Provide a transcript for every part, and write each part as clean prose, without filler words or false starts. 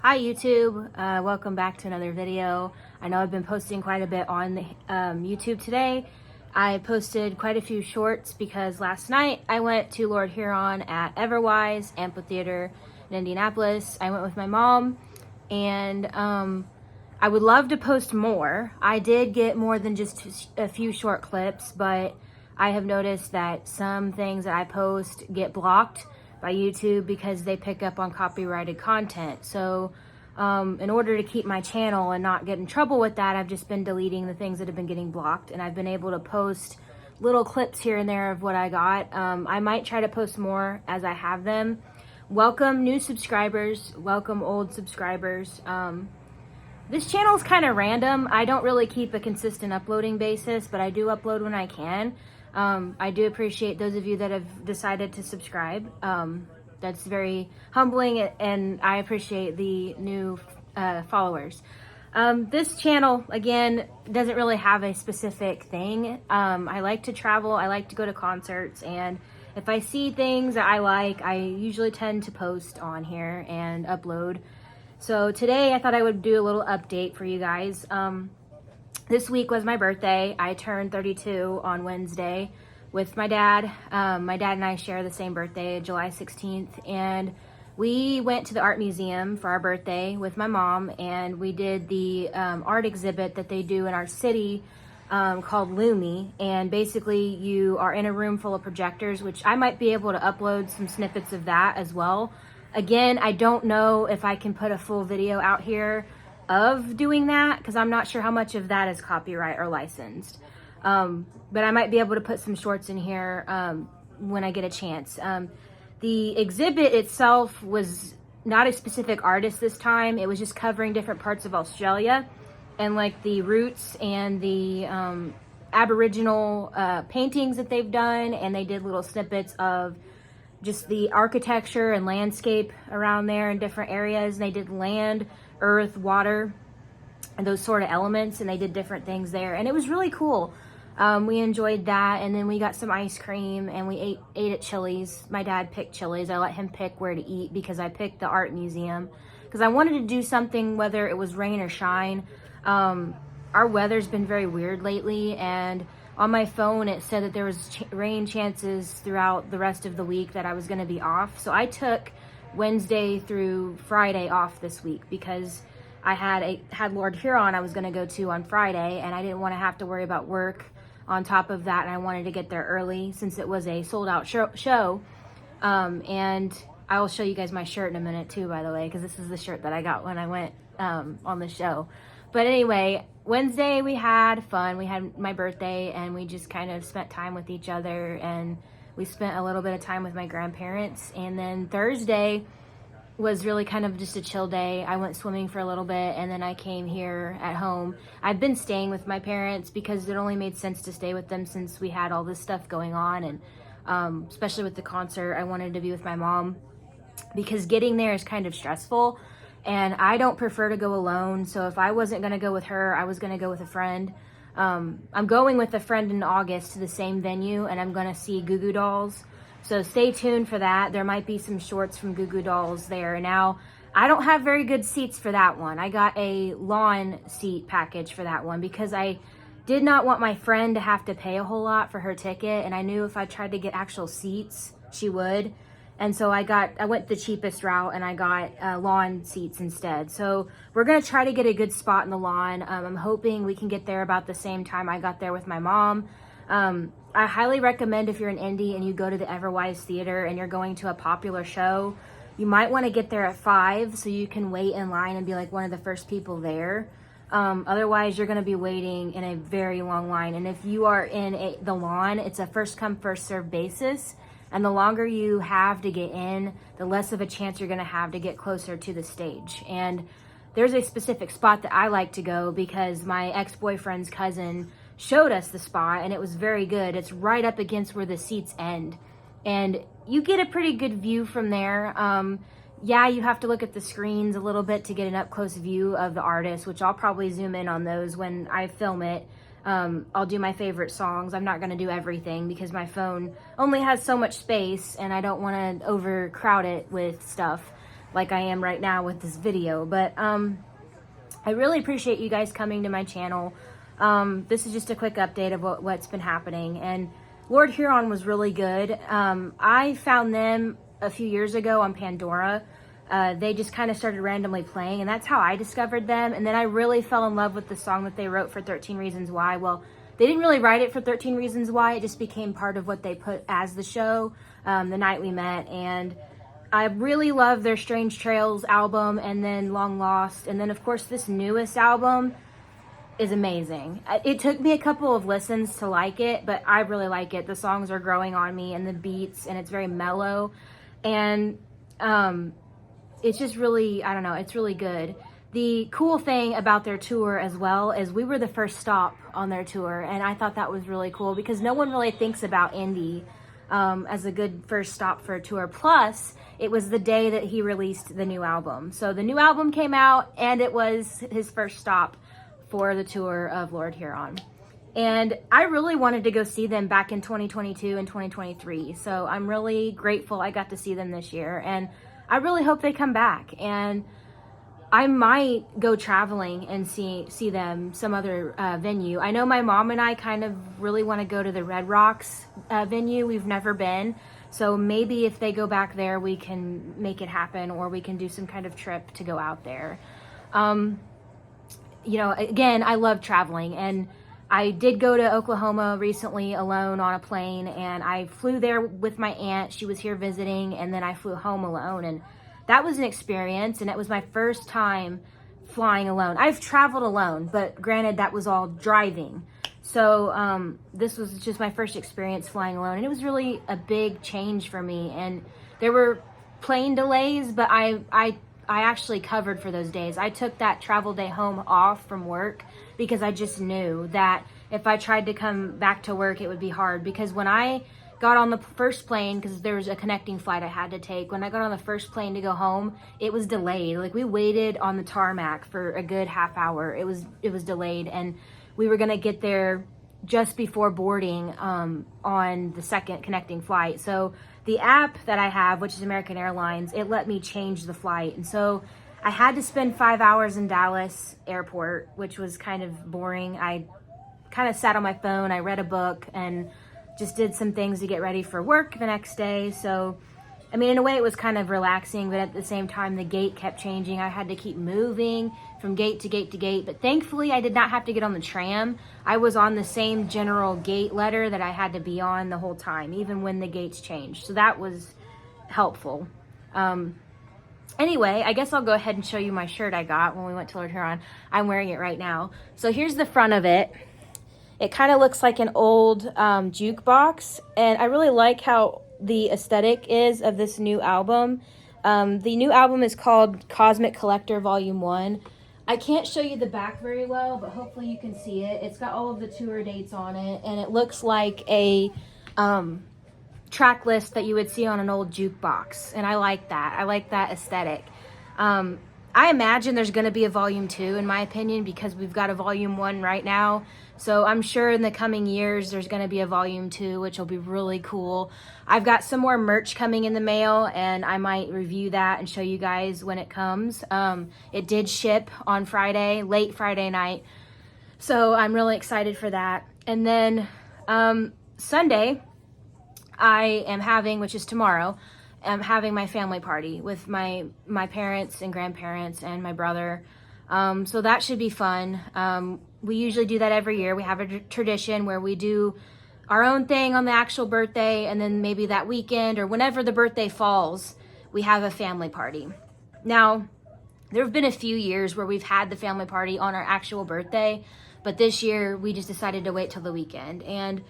Hi YouTube, welcome back to another video. I know I've been posting quite a bit on the, YouTube today. I posted quite a few shorts because last night I went to Lord Huron at Everwise Amphitheater in Indianapolis. I went with my mom and I would love to post more. I did get more than just a few short clips, but I have noticed that some things that I post get blocked by YouTube because they pick up on copyrighted content. So in order to keep my channel and not get in trouble with that, I've just been deleting the things that have been getting blocked, and I've been able to post little clips here and there of what I got. I might try to post more as I have them. Welcome new subscribers, welcome old subscribers. This channel is kind of random. I don't really keep a consistent uploading basis, but I do upload when I can. I do appreciate those of you that have decided to subscribe. That's very humbling, and I appreciate the new followers. This channel, again, doesn't really have a specific thing. I like to travel, I like to go to concerts, and if I see things that I like, I usually tend to post on here and upload. So today I thought I would do a little update for you guys. This week was my birthday. I turned 32 on Wednesday with my dad. My dad and I share the same birthday, July 16th, and we went to the art museum for our birthday with my mom, and we did the art exhibit that they do in our city called Lumi. And basically you are in a room full of projectors, which I might be able to upload some snippets of that as well. Again, I don't know if I can put a full video out here of doing that because I'm not sure how much of that is copyright or licensed. But I might be able to put some shorts in here when I get a chance. The exhibit itself was not a specific artist this time. It was just covering different parts of Australia and like the roots and the Aboriginal paintings that they've done, and they did little snippets of just the architecture and landscape around there in different areas. And they did land, earth, water, and those sort of elements, and they did different things there, and it was really cool. We enjoyed that, and then we got some ice cream, and we ate at Chili's. My dad picked Chili's. I let him pick where to eat because I picked the art museum because I wanted to do something whether it was rain or shine. Our weather's been very weird lately, and on my phone it said that there was rain chances throughout the rest of the week, that I was going to be off. So I took Wednesday through Friday off this week because I had Lord Huron I was going to go to on Friday, and I didn't want to have to worry about work on top of that, and I wanted to get there early since it was a sold-out show. And I will show you guys my shirt in a minute too, by the way, because this is the shirt that I got when I went on the show. But anyway, Wednesday we had fun. We had my birthday, and we just kind of spent time with each other, and we spent a little bit of time with my grandparents. And then Thursday was really kind of just a chill day. I went swimming for a little bit, and then I came here at home. I've been staying with my parents because it only made sense to stay with them since we had all this stuff going on, and especially with the concert, I wanted to be with my mom because getting there is kind of stressful, and I don't prefer to go alone. So if I wasn't going to go with her, I was going to go with a friend. I'm going with a friend in August to the same venue, and I'm going to see Goo Goo Dolls. So stay tuned for that. There might be some shorts from Goo Goo Dolls there. Now, I don't have very good seats for that one. I got a lawn seat package for that one because I did not want my friend to have to pay a whole lot for her ticket, and I knew if I tried to get actual seats, she would. And so I went the cheapest route, and I got lawn seats instead. So we're gonna try to get a good spot in the lawn. I'm hoping we can get there about the same time I got there with my mom. I highly recommend if you're in Indy and you go to the Everwise Theater and you're going to a popular show, you might want to get there at 5 so you can wait in line and be like one of the first people there. Otherwise, you're going to be waiting in a very long line. And if you are in the lawn, it's a first come, first serve basis. And the longer you have to get in, the less of a chance you're going to have to get closer to the stage. And there's a specific spot that I like to go because my ex-boyfriend's cousin showed us the spot, and it was very good. It's right up against where the seats end, and you get a pretty good view from there. Yeah, you have to look at the screens a little bit to get an up-close view of the artist, which I'll probably zoom in on those when I film it. I'll do my favorite songs. I'm not going to do everything because my phone only has so much space, and I don't want to overcrowd it with stuff. like I am right now with this video. But I really appreciate you guys coming to my channel. This is just a quick update of what's been happening. And Lord Huron was really good. I found them a few years ago on Pandora. They just kind of started randomly playing, and that's how I discovered them. And then I really fell in love with the song that they wrote for 13 Reasons Why. Well, they didn't really write it for 13 Reasons Why. It just became part of what they put as the show, The Night We Met. And I really love their Strange Trails album, and then Long Lost. And then, of course, this newest album is amazing. It took me a couple of listens to like it, but I really like it. The songs are growing on me, and the beats, and it's very mellow. And it's just really, I don't know, it's really good. The cool thing about their tour as well is we were the first stop on their tour, and I thought that was really cool because no one really thinks about Indy as a good first stop for a tour. Plus, it was the day that he released the new album. So the new album came out, and it was his first stop for the tour of Lord Huron. And I really wanted to go see them back in 2022 and 2023. So I'm really grateful I got to see them this year. And I really hope they come back. And I might go traveling and see them some other venue. I know my mom and I kind of really want to go to the Red Rocks venue. We've never been. So maybe if they go back there, we can make it happen, or we can do some kind of trip to go out there. You know, again, I love traveling, and I did go to Oklahoma recently alone on a plane, and I flew there with my aunt. She was here visiting, and then I flew home alone, and that was an experience, and it was my first time flying alone. I've traveled alone, but granted, that was all driving. So this was just my first experience flying alone, and it was really a big change for me. And there were plane delays, but I actually covered for those days. I took that travel day home off from work because I just knew that if I tried to come back to work, it would be hard. Because when I got on the first plane, because there was a connecting flight I had to take, when I got on the first plane to go home, it was delayed. Like, we waited on the tarmac for a good half hour. It was delayed, and we were gonna get there just before boarding on the second connecting flight. So the app that I have, which is American Airlines, it let me change the flight. And so I had to spend 5 hours in Dallas airport, which was kind of boring. I kind of sat on my phone, I read a book, and just did some things to get ready for work the next day. So, I mean, in a way it was kind of relaxing, but at the same time, the gate kept changing. I had to keep moving from gate to gate to gate, but thankfully I did not have to get on the tram. I was on the same general gate letter that I had to be on the whole time, even when the gates changed. So that was helpful. Anyway, I guess I'll go ahead and show you my shirt I got when we went to Lord Huron. I'm wearing it right now. So here's the front of it. It kind of looks like an old jukebox, and I really like how the aesthetic is of this new album. The new album is called Cosmic Collector Volume 1. I can't show you the back very well, but hopefully you can see it. It's got all of the tour dates on it, and it looks like a track list that you would see on an old jukebox, and I like that. I like that aesthetic. I imagine there's going to be a Volume 2, in my opinion, because we've got a Volume 1 right now. So I'm sure in the coming years there's going to be a Volume 2, which will be really cool. I've got some more merch coming in the mail, and I might review that and show you guys when it comes. It did ship on Friday, late Friday night. So I'm really excited for that. And then Sunday, I am having, which is tomorrow, I'm having my family party with my parents and grandparents and my brother. So that should be fun. We usually do that every year. We have a tradition where we do our own thing on the actual birthday, and then maybe that weekend or whenever the birthday falls, we have a family party. Now, there have been a few years where we've had the family party on our actual birthday, but this year we just decided to wait till the weekend. And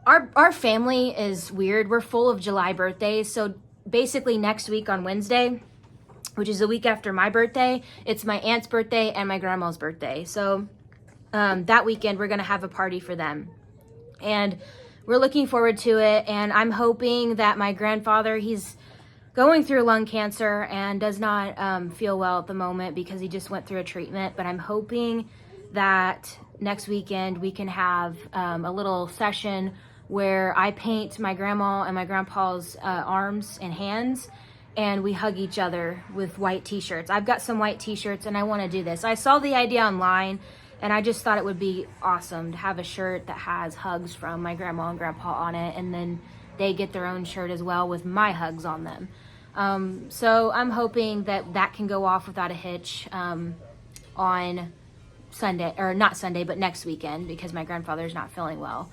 our family is weird. We're full of July birthdays. So basically next week on Wednesday, which is a week after my birthday, it's my aunt's birthday and my grandma's birthday. So that weekend we're gonna have a party for them. And we're looking forward to it. And I'm hoping that my grandfather, he's going through lung cancer and does not feel well at the moment because he just went through a treatment. But I'm hoping that next weekend we can have a little session where I paint my grandma and my grandpa's arms and hands, and we hug each other with white t-shirts. I've got some white t-shirts and I want to do this. I saw the idea online and I just thought it would be awesome to have a shirt that has hugs from my grandma and grandpa on it, and then they get their own shirt as well with my hugs on them. So I'm hoping that that can go off without a hitch on Sunday, or not Sunday, but next weekend, because my grandfather's not feeling well.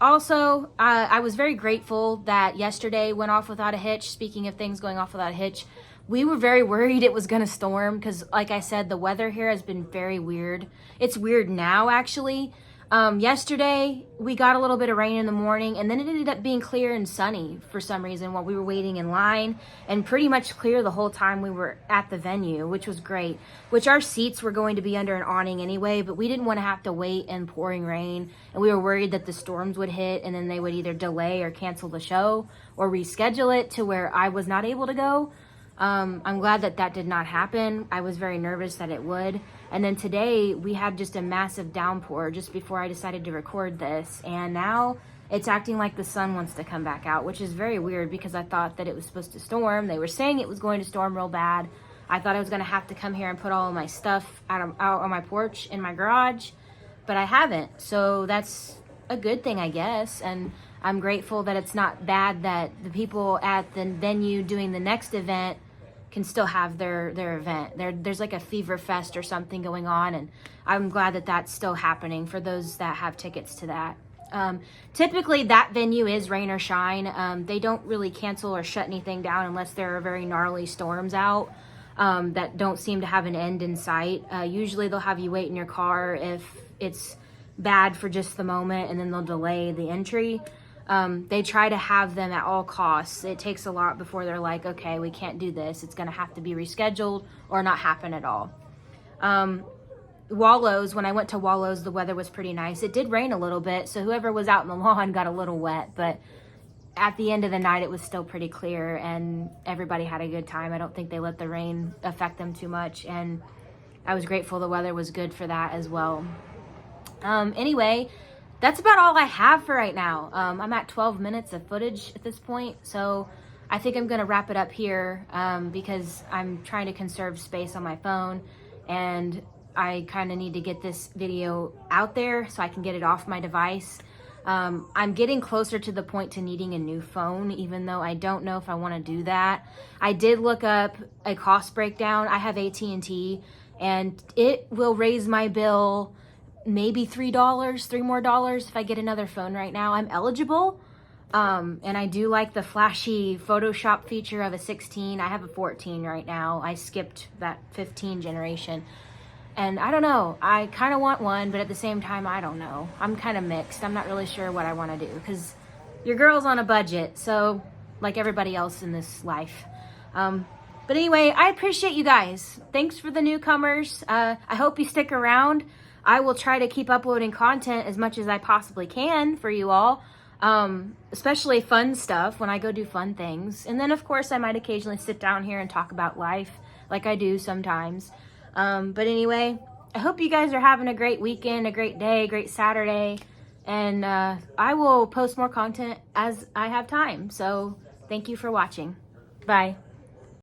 Also, I was very grateful that yesterday went off without a hitch. Speaking of things going off without a hitch, we were very worried it was going to storm because, like I said, the weather here has been very weird. It's weird now, actually. Yesterday, we got a little bit of rain in the morning, and then it ended up being clear and sunny for some reason while we were waiting in line, and pretty much clear the whole time we were at the venue, which was great. Which our seats were going to be under an awning anyway, but we didn't want to have to wait in pouring rain, and we were worried that the storms would hit, and then they would either delay or cancel the show or reschedule it to where I was not able to go. I'm glad that that did not happen. I was very nervous that it would. And then today we had just a massive downpour just before I decided to record this. And now it's acting like the sun wants to come back out, which is very weird because I thought that it was supposed to storm. They were saying it was going to storm real bad. I thought I was going to have to come here and put all of my stuff out on my porch in my garage, but I haven't. So that's a good thing, I guess. And I'm grateful that it's not bad that the people at the venue doing the next event can still have their event. There's like a fever fest or something going on, and I'm glad that that's still happening for those that have tickets to that. Typically that venue is rain or shine. They don't really cancel or shut anything down unless there are very gnarly storms out that don't seem to have an end in sight. Usually they'll have you wait in your car if it's bad for just the moment, and then they'll delay the entry. They try to have them at all costs. It takes a lot before they're like, okay, we can't do this. It's going to have to be rescheduled or not happen at all. Wallows, when I went to Wallows, the weather was pretty nice. It did rain a little bit, so whoever was out in the lawn got a little wet, but at the end of the night, it was still pretty clear and everybody had a good time. I don't think they let the rain affect them too much, and I was grateful the weather was good for that as well. Anyway, that's about all I have for right now. I'm at 12 minutes of footage at this point, so I think I'm gonna wrap it up here because I'm trying to conserve space on my phone, and I kind of need to get this video out there so I can get it off my device. I'm getting closer to the point to needing a new phone, even though I don't know if I want to do that. I did look up a cost breakdown. I have AT&T, and it will raise my bill maybe $3 more if I get another phone right now. I'm eligible, and I do like the flashy Photoshop feature of a 16. I have a 14 right now. I skipped that 15 generation, and I don't know, I kind of want one, but at the same time, I don't know. I'm kind of mixed. I'm not really sure what I want to do because your girl's on a budget, so like everybody else in this life. But anyway, I appreciate you guys. Thanks for the newcomers. I hope you stick around. I will try to keep uploading content as much as I possibly can for you all, especially fun stuff when I go do fun things. And then, of course, I might occasionally sit down here and talk about life like I do sometimes. But anyway, I hope you guys are having a great weekend, a great day, great Saturday. And I will post more content as I have time. So thank you for watching. Bye.